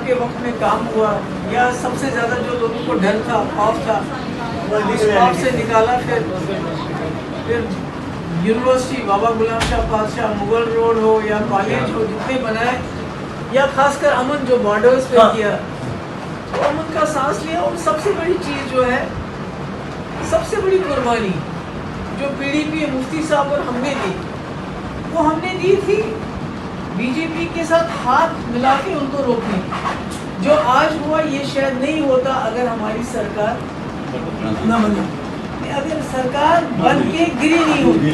کے وقت میں کام ہوا یا سب سے زیادہ جو لوگوں کو ڈر تھا، خوف تھا، اس خوف سے نکالا. پھر یونیورسٹی بابا غلام شاہ پادشاہ، مغل روڈ ہو یا کالج ہو، جتنے بنائے، یا خاص کر امن جو بارڈرز پہ کیا، تو امن کا سانس لیا. اور سب سے بڑی چیز جو ہے، سب سے بڑی قربانی جو PDP مفتی صاحب اور ہم نے دی، وہ ہم نے دی تھی بی جے پی کے ساتھ ہاتھ ملا کے ان کو روکنے. جو آج ہوا یہ شاید نہیں ہوتا اگر ہماری سرکار نہ بنی، اگر سرکار بن کے گری نہیں ہوتی.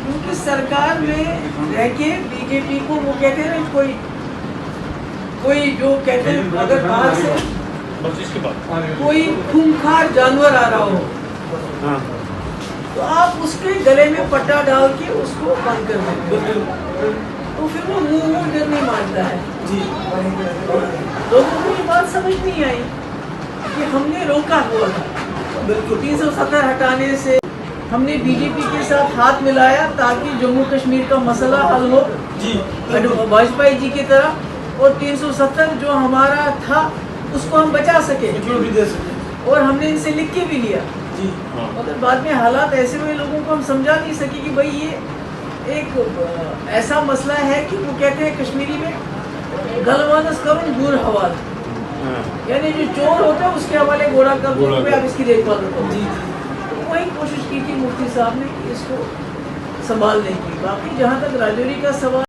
کیونکہ سرکار میں رہ کے بی جے پی کو وہ کہتے ہیں کوئی جو کہتے ہیں اگر باہر سے کوئی خونخوار جانور آ رہا ہو تو آپ اس کے گلے میں پٹا ڈال کے اس کو بند کر دیں، تو پھر وہ منہ ڈر نہیں مانتا ہے. لوگوں کو یہ بات سمجھ نہیں آئی کہ ہم نے روکا ہوا تھا. 370 ہٹانے سے ہم نے بی جے پی کے ساتھ ہاتھ ملایا تاکہ جموں کشمیر کا مسئلہ حل ہو واجپئی جی کی طرح، اور 370 جو ہمارا تھا اس کو ہم بچا سکے، اور ہم نے ان سے لکھ کے بھی لیا. مگر بعد میں حالات ایسے ہوئے، لوگوں کو ہم سمجھا نہیں سکے کہ بھائی یہ ایک ایسا مسئلہ ہے کہ وہ کہتے ہیں کشمیری میں گلوانس کروں گور حوال، یعنی جو چور ہوتا ہے اس کے حوالے گھوڑا کر دو، آپ اس کی دیکھ بھال رکھو. تو وہی کوشش کی تھی مفتی صاحب نے کہ اس کو سنبھالنے کی. باقی جہاں تک راجوری کا سوال